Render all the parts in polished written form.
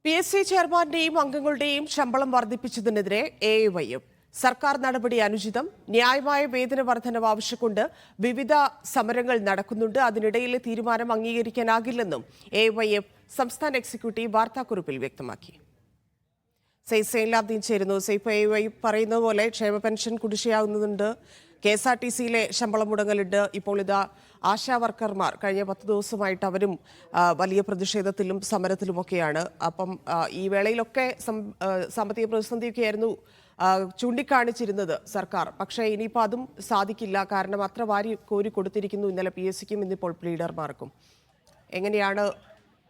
PSC ചെയർമാന്റെയും അംഗങ്ങളുടെയും ശമ്പളം വർദ്ധിപ്പിച്ചതിനെതിരെ AAY സർക്കാർ നടപടി അനുചിതം, ന്യായമായ വേതന വർധനവ് ആവശ്യപ്പെട്ട് വിവിധ സമരങ്ങൾ നടക്കുന്നുണ്ട്. അതിനിടയിലെ തീരുമാനം അംഗീകരിക്കാനാകില്ലെന്നും AAYF സംസ്ഥാന എക്സിക്യൂട്ടീവ് വാർത്താക്കുറിപ്പിൽ വ്യക്തമാക്കി. സൈലാബ്ദീൻ ചേരുന്നു. AAY പറയുന്നത് പോലെ ക്ഷേമ പെൻഷൻ കുടിശ്ശികയാകുന്നുണ്ട്, KSRTCയിലെ ശമ്പളം മുടങ്ങലുണ്ട്. ഇപ്പോൾ ഇതാ ആശാ വർക്കർമാർ കഴിഞ്ഞ 10 ദിവസമായിട്ട് അവരും വലിയ പ്രതിഷേധത്തിലും സമരത്തിലുമൊക്കെയാണ്. അപ്പം ഈ വേളയിലൊക്കെ സാമ്പത്തിക പ്രതിസന്ധിയൊക്കെയായിരുന്നു ചൂണ്ടിക്കാണിച്ചിരുന്നത് സർക്കാർ. പക്ഷേ ഇനിയിപ്പോൾ അതും സാധിക്കില്ല, കാരണം അത്ര വാരി കോരി കൊടുത്തിരിക്കുന്നു ഇന്നലെ PSCക്കും ഇന്നിപ്പോൾ ലീഡർമാർക്കും. എങ്ങനെയാണ്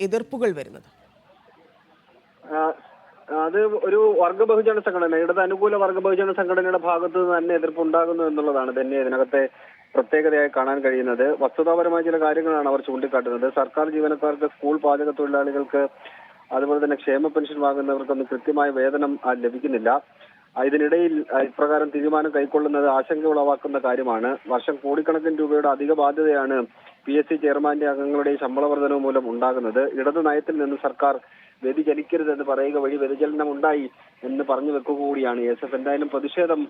എതിർപ്പുകൾ വരുന്നത്? അത് ഒരു വർഗ ബഹുജന സംഘടന, ഇടത് അനുകൂല വർഗ ബഹുജന സംഘടനയുടെ ഭാഗത്ത് നിന്ന് തന്നെ എതിർപ്പുണ്ടാകുന്നു എന്നുള്ളതാണ് തന്നെ ഇതിനകത്തെ പ്രത്യേകതയായി കാണാൻ കഴിയുന്നത്. വസ്തുതാപരമായ ചില കാര്യങ്ങളാണ് അവർ ചൂണ്ടിക്കാട്ടുന്നത്. സർക്കാർ ജീവനക്കാർക്ക്, സ്കൂൾ പാചക തൊഴിലാളികൾക്ക്, അതുപോലെ തന്നെ ക്ഷേമ പെൻഷൻ വാങ്ങുന്നവർക്കൊന്നും കൃത്യമായ വേതനം ലഭിക്കുന്നില്ല. ഇതിനിടയിൽ ഇപ്രകാരം തീരുമാനം കൈക്കൊള്ളുന്നത് ആശങ്ക ഉളവാക്കുന്ന കാര്യമാണ്. വർഷം കോടിക്കണക്കിന് രൂപയുടെ അധിക ബാധ്യതയാണ് PSC ചെയർമാന്റെ അംഗങ്ങളുടെയും ശമ്പള വർധനവ് മൂലം ഉണ്ടാകുന്നത്. ഇടതു നയത്തിൽ നിന്ന് സർക്കാർ വ്യതിചലിക്കരുതെന്ന് പറയുക വഴി വ്യതിചലനം ഉണ്ടായി എന്ന് പറഞ്ഞു വെക്കുക കൂടിയാണ് ASF. എന്തായാലും പ്രതിഷേധം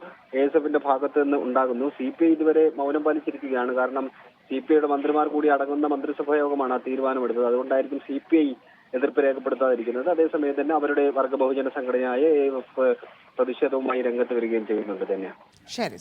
ASFന്റെ ഭാഗത്ത് നിന്ന് ഉണ്ടാകുന്നു. CPI ഇതുവരെ മൗനം പാലിച്ചിരിക്കുകയാണ്. കാരണം CPIയുടെ മന്ത്രിമാർ കൂടി അടങ്ങുന്ന മന്ത്രിസഭാ യോഗമാണ് ആ തീരുമാനമെടുത്തത്. അതുകൊണ്ടായിരിക്കും CPI എതിർപ്പ് രേഖപ്പെടുത്താതിരിക്കുന്നത്. അതേസമയം തന്നെ അവരുടെ വർഗ ബഹുജന സംഘടനയായ AAYF പ്രതിഷേധവുമായി രംഗത്ത് വരികയും ചെയ്യുന്നുണ്ട് തന്നെയാണ്. ശരി.